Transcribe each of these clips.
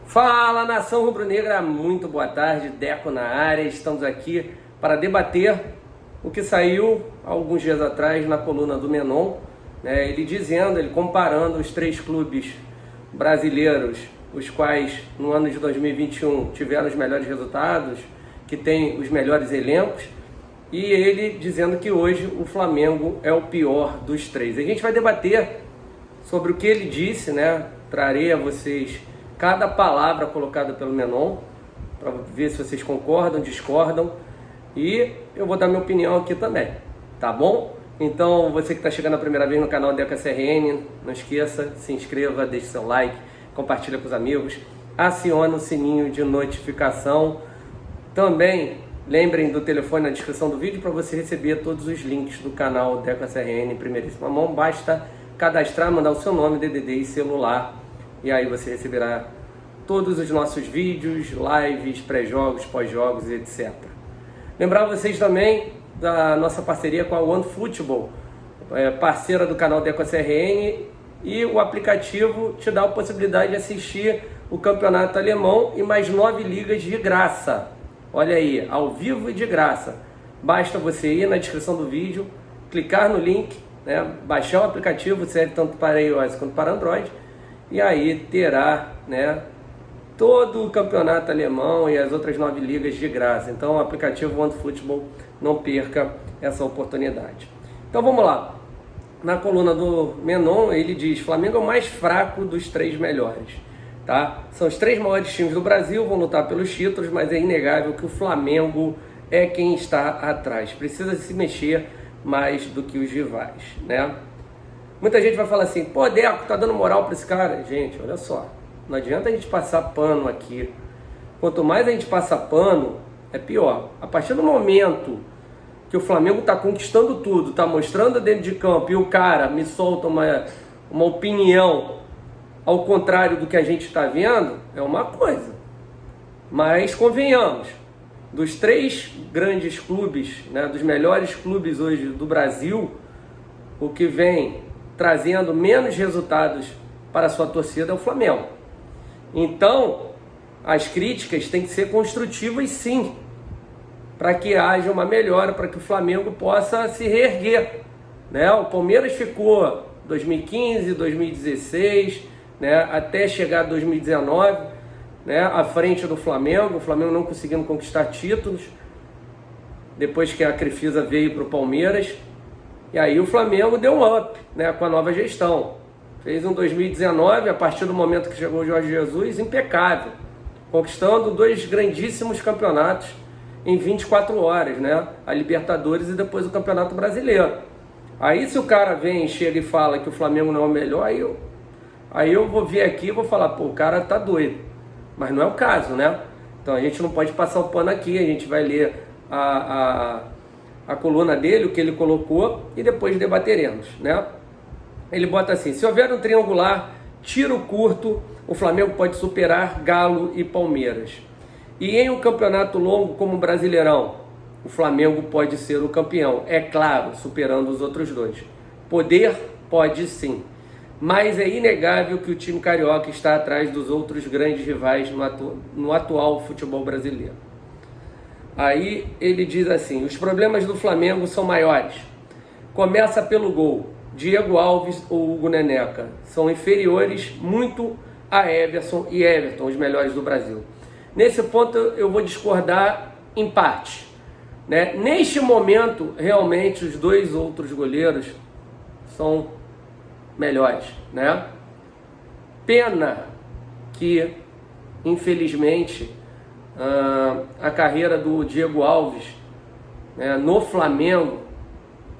Fala, nação rubro-negra, muito boa tarde, Deco na área. Estamos aqui para debater o que saiu alguns dias atrás na coluna do Menon, né? Ele comparando os três clubes brasileiros, os quais no ano de 2021 tiveram os melhores resultados, que têm os melhores elencos, e ele dizendo que hoje o Flamengo é o pior dos três. A gente vai debater sobre o que ele disse, né? Trarei a vocês cada palavra colocada pelo Menon, para ver se vocês concordam, discordam, e eu vou dar minha opinião aqui também, tá bom? Então, você que está chegando a primeira vez no canal Deco SRN, não esqueça, se inscreva, deixe seu like, compartilha com os amigos, acione o sininho de notificação. Também lembrem do telefone na descrição do vídeo para você receber todos os links do canal Deco SRN em primeiríssima mão. Basta cadastrar, mandar o seu nome, DDD e celular, e aí você receberá todos os nossos vídeos, lives, pré-jogos, pós-jogos, etc. Lembrar vocês também da nossa parceria com a OneFootball, parceira do canal Deco SRN, e o aplicativo te dá a possibilidade de assistir o campeonato alemão e mais 9 ligas de graça. Olha aí, ao vivo e de graça. Basta você ir na descrição do vídeo, clicar no link, né, baixar o aplicativo, serve tanto para iOS quanto para Android, e aí terá, né, todo o campeonato alemão e as outras 9 ligas de graça. Então o aplicativo OneFootball, não perca essa oportunidade. Então vamos lá. Na coluna do Menon ele diz: Flamengo é o mais fraco dos três melhores. Tá? São os três maiores times do Brasil, vão lutar pelos títulos, mas é inegável que o Flamengo é quem está atrás. Precisa se mexer mais do que os rivais, né? Muita gente vai falar assim: pô, Deco, tá dando moral para esse cara. Gente, olha só, não adianta a gente passar pano aqui. Quanto mais a gente passa pano, é pior. A partir do momento que o Flamengo tá conquistando tudo, tá mostrando dentro de campo, e o cara me solta uma opinião ao contrário do que a gente está vendo, é uma coisa. Mas convenhamos, dos três grandes clubes, né, dos melhores clubes hoje do Brasil, o que vem trazendo menos resultados para a sua torcida é o Flamengo. Então, as críticas têm que ser construtivas, sim, para que haja uma melhora, para que o Flamengo possa se reerguer, né? O Palmeiras ficou 2015, 2016, né, até chegar a 2019, né, à frente do Flamengo, o Flamengo não conseguindo conquistar títulos, depois que a Crefisa veio para o Palmeiras, e aí o Flamengo deu um up, né, com a nova gestão. Fez um 2019, a partir do momento que chegou o Jorge Jesus, impecável, conquistando 2 grandíssimos campeonatos em 24 horas, né, a Libertadores e depois o Campeonato Brasileiro. Aí se o cara vem, chega e fala que o Flamengo não é o melhor, aí eu vou vir aqui e vou falar: pô, o cara tá doido. Mas não é o caso, né? Então a gente não pode passar o pano aqui, a gente vai ler a coluna dele, o que ele colocou, e depois debateremos, né? Ele bota assim: se houver um triangular, tiro curto, o Flamengo pode superar Galo e Palmeiras. E em um campeonato longo como o Brasileirão, o Flamengo pode ser o campeão, é claro, superando os outros dois. Poder pode sim, mas é inegável que o time carioca está atrás dos outros grandes rivais no atual futebol brasileiro. Aí ele diz assim: os problemas do Flamengo são maiores. Começa pelo gol. Diego Alves ou Hugo Neneca são inferiores muito a Everson e Everton, os melhores do Brasil. Nesse ponto eu vou discordar em parte, né? Neste momento, realmente, os 2 outros goleiros são melhores, né? Pena que, infelizmente, a carreira do Diego Alves, né, no Flamengo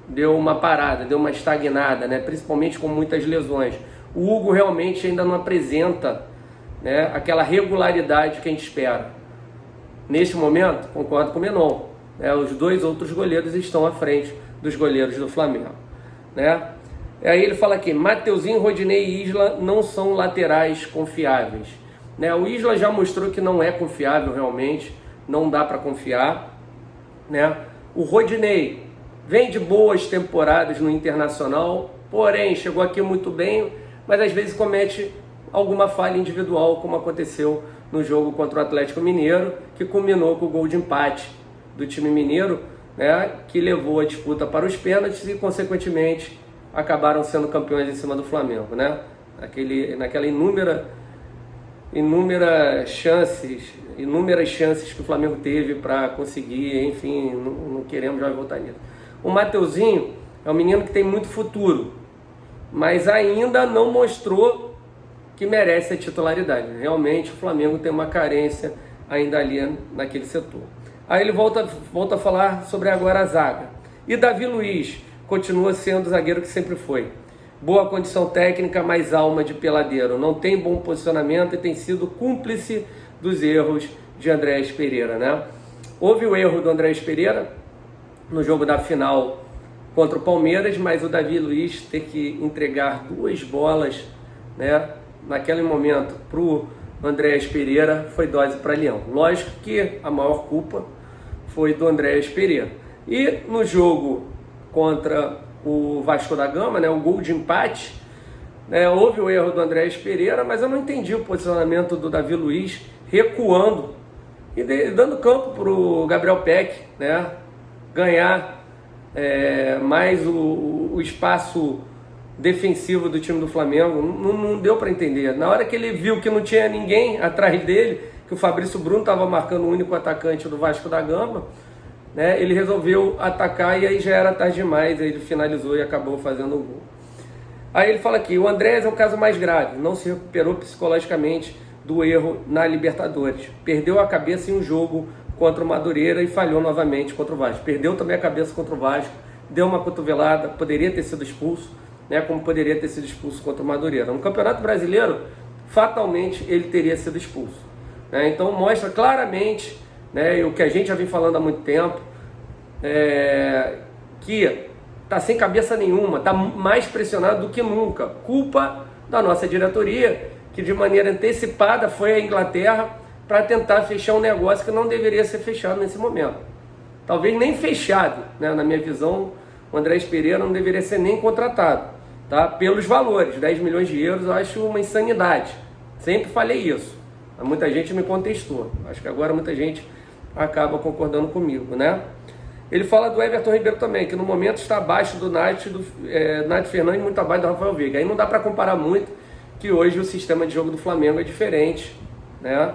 deu uma parada, deu uma estagnada, né, principalmente com muitas lesões. O Hugo realmente ainda não apresenta, né, aquela regularidade que a gente espera. Neste momento, concordo com o Menon, né, os 2 outros goleiros estão à frente dos goleiros do Flamengo, né? Aí ele fala aqui: Mateuzinho, Rodinei e Isla não são laterais confiáveis, né? O Isla já mostrou que não é confiável realmente, não dá para confiar, né? O Rodinei vem de boas temporadas no Internacional, porém chegou aqui muito bem, mas às vezes comete alguma falha individual, como aconteceu no jogo contra o Atlético Mineiro, que culminou com o gol de empate do time mineiro, né, que levou a disputa para os pênaltis e, consequentemente, acabaram sendo campeões em cima do Flamengo, né? Naquela inúmeras chances que o Flamengo teve para conseguir, enfim, não queremos já voltar nisso. O Mateuzinho é um menino que tem muito futuro, mas ainda não mostrou que merece a titularidade. Realmente o Flamengo tem uma carência ainda ali naquele setor. Aí ele volta a falar sobre agora a zaga. E Davi Luiz continua sendo o zagueiro que sempre foi. Boa condição técnica, mas alma de peladeiro. Não tem bom posicionamento e tem sido cúmplice dos erros de Andrés Pereira, né? Houve o erro do Andrés Pereira no jogo da final contra o Palmeiras, mas o Davi Luiz ter que entregar 2 bolas, né, naquele momento para o Andrés Pereira foi dose para leão. Lógico que a maior culpa foi do Andrés Pereira. E no jogo contra o Vasco da Gama, né, o gol de empate, né, houve o erro do Andrés Pereira, mas eu não entendi o posicionamento do Davi Luiz recuando e dando campo para o Gabriel Peck, né, ganhar mais o espaço defensivo do time do Flamengo. Não deu para entender. Na hora que ele viu que não tinha ninguém atrás dele, que o Fabrício Bruno estava marcando o único atacante do Vasco da Gama, né, ele resolveu atacar e aí já era tarde demais, aí ele finalizou e acabou fazendo o gol. Aí ele fala aqui, o Andrés é o caso mais grave, não se recuperou psicologicamente do erro na Libertadores, perdeu a cabeça em um jogo contra o Madureira e falhou novamente contra o Vasco, perdeu também a cabeça contra o Vasco, deu uma cotovelada, poderia ter sido expulso, né, como poderia ter sido expulso contra o Madureira. No Campeonato Brasileiro, fatalmente ele teria sido expulso, né? Então mostra claramente, né, o que a gente já vem falando há muito tempo, que está sem cabeça nenhuma, está mais pressionado do que nunca. Culpa da nossa diretoria, que de maneira antecipada foi à Inglaterra para tentar fechar um negócio que não deveria ser fechado nesse momento. Talvez nem fechado, né? Na minha visão, o Andrés Pereira não deveria ser nem contratado, tá? Pelos valores, 10 milhões de euros eu acho uma insanidade. Sempre falei isso. Muita gente me contestou. Acho que agora muita gente acaba concordando comigo, né? Ele fala do Everton Ribeiro também, que no momento está abaixo do Nath Fernandes, muito abaixo do Rafael Veiga. Aí não dá para comparar muito, que hoje o sistema de jogo do Flamengo é diferente, né?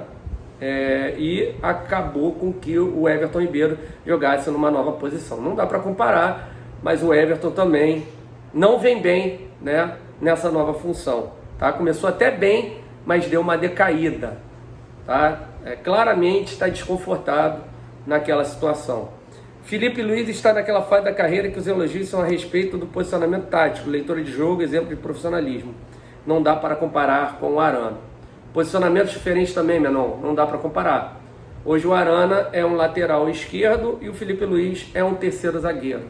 E acabou com que o Everton Ribeiro jogasse numa nova posição. Não dá para comparar, mas o Everton também não vem bem, né, nessa nova função, tá? Começou até bem, mas deu uma decaída, tá? Claramente está desconfortável naquela situação. Felipe Luiz está naquela fase da carreira que os elogios são a respeito do posicionamento tático, leitura de jogo, exemplo de profissionalismo. Não dá para comparar com o Arana. Posicionamentos diferentes também, Menon, não dá para comparar. Hoje o Arana é um lateral esquerdo e o Felipe Luiz é um terceiro zagueiro,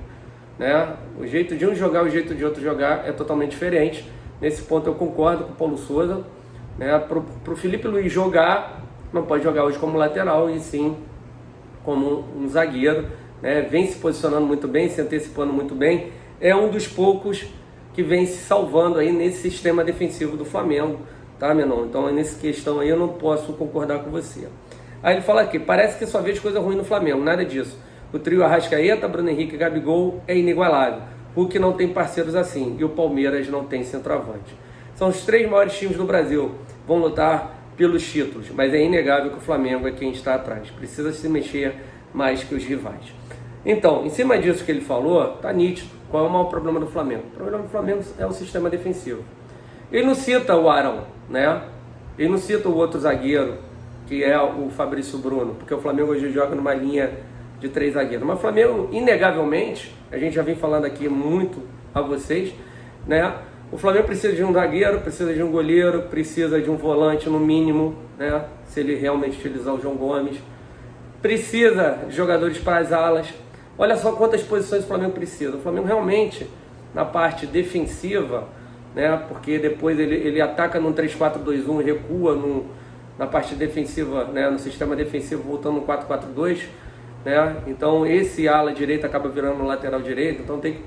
né? O jeito de um jogar, o jeito de outro jogar é totalmente diferente. Nesse ponto eu concordo com o Paulo Souza, né? Para o Felipe Luiz jogar, não pode jogar hoje como lateral e sim como um zagueiro, né? Vem se posicionando muito bem, se antecipando muito bem. É um dos poucos que vem se salvando aí nesse sistema defensivo do Flamengo, tá, Menon? Então, nessa questão aí eu não posso concordar com você. Aí ele fala aqui, parece que só vejo coisa ruim no Flamengo, nada disso. O trio Arrascaeta, Bruno Henrique e Gabigol é inigualável. Hulk não tem parceiros assim e o Palmeiras não tem centroavante. São os 3 maiores times do Brasil, vão lutar pelos títulos, mas é inegável que o Flamengo é quem está atrás. Precisa se mexer mais que os rivais. Então, em cima disso que ele falou, tá nítido. Qual é o maior problema do Flamengo? O problema do Flamengo é o sistema defensivo. Ele não cita o Arão, né? Ele não cita o outro zagueiro, que é o Fabrício Bruno, porque o Flamengo hoje joga numa linha de 3 zagueiros. Mas o Flamengo, inegavelmente, a gente já vem falando aqui muito a vocês, né? O Flamengo precisa de um zagueiro, precisa de um goleiro, precisa de um volante no mínimo, né? Se ele realmente utilizar o João Gomes. Precisa de jogadores para as alas. Olha só quantas posições o Flamengo precisa. O Flamengo realmente, na parte defensiva, né? Porque depois ele ataca num 3-4-2-1 e recua na parte defensiva, né? No sistema defensivo, voltando no 4-4-2, né? Então esse ala direito acaba virando no lateral direito, então tem que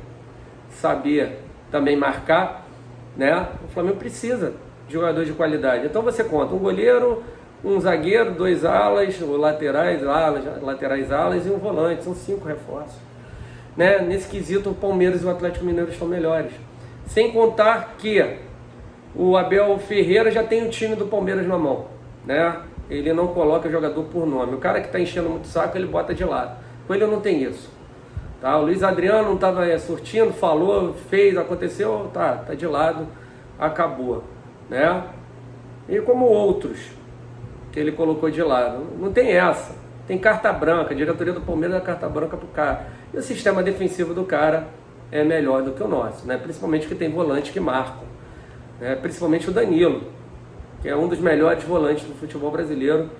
saber também marcar, né? O Flamengo precisa jogador de qualidade. Então você conta um goleiro, um zagueiro, 2 alas, ou laterais alas e um volante. São 5 reforços. Né? Nesse quesito, o Palmeiras e o Atlético Mineiro estão melhores. Sem contar que o Abel Ferreira já tem o time do Palmeiras na mão. Né? Ele não coloca jogador por nome. O cara que está enchendo muito saco, ele bota de lado. Com ele não tem isso. Tá? O Luiz Adriano não estava surtindo, falou, fez, aconteceu, tá de lado, acabou. Né? E como outros que ele colocou de lado. Não tem essa. Tem carta branca. A diretoria do Palmeiras dá carta branca pro cara. E o sistema defensivo do cara é melhor do que o nosso. Né? Principalmente que tem volantes que marcam. Né? Principalmente o Danilo, que é um dos melhores volantes do futebol brasileiro,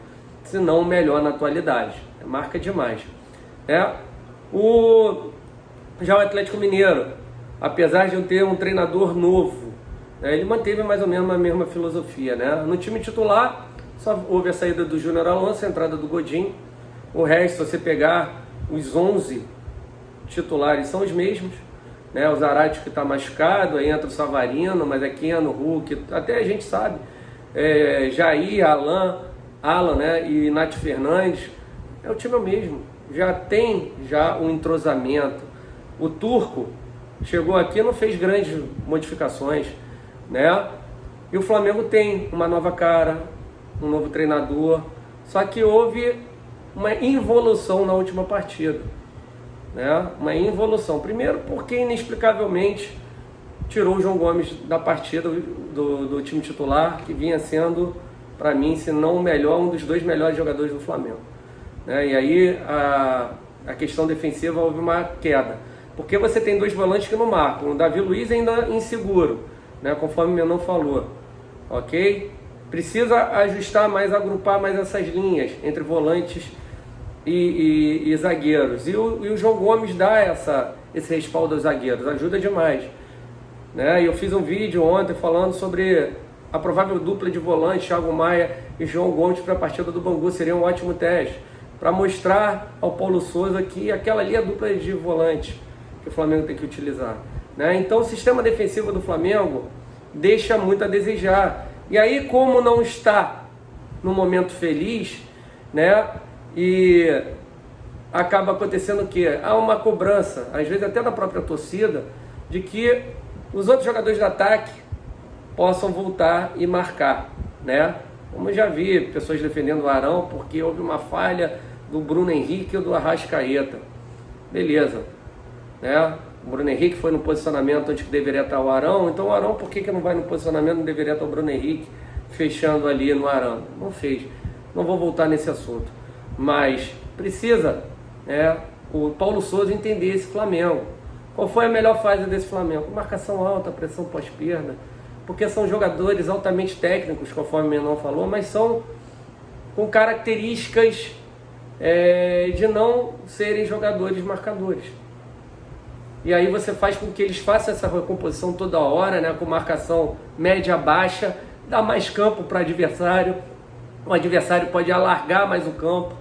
se não o melhor na atualidade. Marca demais. Já o Atlético Mineiro, apesar de eu ter um treinador novo, né, ele manteve mais ou menos a mesma filosofia. Né? No time titular, só houve a saída do Júnior Alonso, a entrada do Godin. O resto, se você pegar os 11 titulares, são os mesmos. Né? O Zarate que está machucado, aí entra o Savarino, mas é Keno, Hulk, até a gente sabe. Jair, Alan, né? E Nath Fernandes. É o time mesmo. Já tem um entrosamento. O Turco chegou aqui e não fez grandes modificações. Né? E o Flamengo tem uma nova cara, um novo treinador, só que houve uma involução na última partida, né? Uma involução, primeiro porque inexplicavelmente tirou o João Gomes da partida do time titular, que vinha sendo, para mim, se não o melhor, um dos 2 melhores jogadores do Flamengo, né? E aí a questão defensiva houve uma queda, porque você tem 2 volantes que não marcam, o Davi Luiz ainda inseguro, né? Conforme o Menon falou, ok? Precisa ajustar mais, agrupar mais essas linhas entre volantes e zagueiros. E o João Gomes dá esse respaldo aos zagueiros, ajuda demais. Né? E eu fiz um vídeo ontem falando sobre a provável dupla de volantes, Thiago Maia e João Gomes, para a partida do Bangu. Seria um ótimo teste, para mostrar ao Paulo Souza que aquela ali é a dupla de volante que o Flamengo tem que utilizar. Né? Então o sistema defensivo do Flamengo deixa muito a desejar. E aí, como não está no momento feliz, né, e acaba acontecendo o quê? Há uma cobrança, às vezes até da própria torcida, de que os outros jogadores de ataque possam voltar e marcar, né? Como eu já vi pessoas defendendo o Arão porque houve uma falha do Bruno Henrique ou do Arrascaeta. Beleza, né? O Bruno Henrique foi no posicionamento onde deveria estar o Arão, então o Arão, por que não vai no posicionamento, não deveria estar o Bruno Henrique fechando ali no Arão? Não fez. Não vou voltar nesse assunto. Mas precisa, né, o Paulo Souza entender esse Flamengo. Qual foi a melhor fase desse Flamengo? Marcação alta, pressão pós-perda, porque são jogadores altamente técnicos, conforme o Menon falou, mas são com características de não serem jogadores marcadores. E aí você faz com que eles façam essa recomposição toda hora, né, com marcação média-baixa, dá mais campo para o adversário pode alargar mais o campo,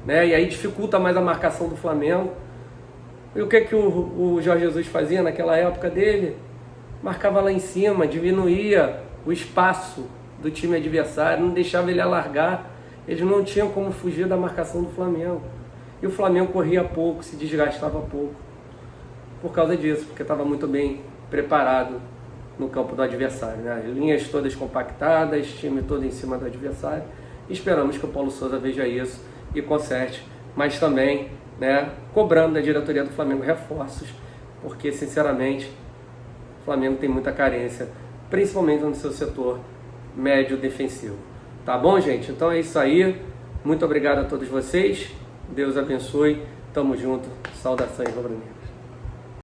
né, e aí dificulta mais a marcação do Flamengo. E o que o Jorge Jesus fazia naquela época dele? Marcava lá em cima, diminuía o espaço do time adversário, não deixava ele alargar. Eles não tinham como fugir da marcação do Flamengo. E o Flamengo corria pouco, se desgastava pouco. Por causa disso, porque estava muito bem preparado no campo do adversário, né? Linhas todas compactadas, time todo em cima do adversário. Esperamos que o Paulo Souza veja isso e conserte, mas também, né, cobrando da diretoria do Flamengo reforços, porque sinceramente o Flamengo tem muita carência, principalmente no seu setor médio defensivo. Tá bom, gente? Então é isso aí. Muito obrigado a todos vocês. Deus abençoe. Tamo junto. Saudações rubro-negras.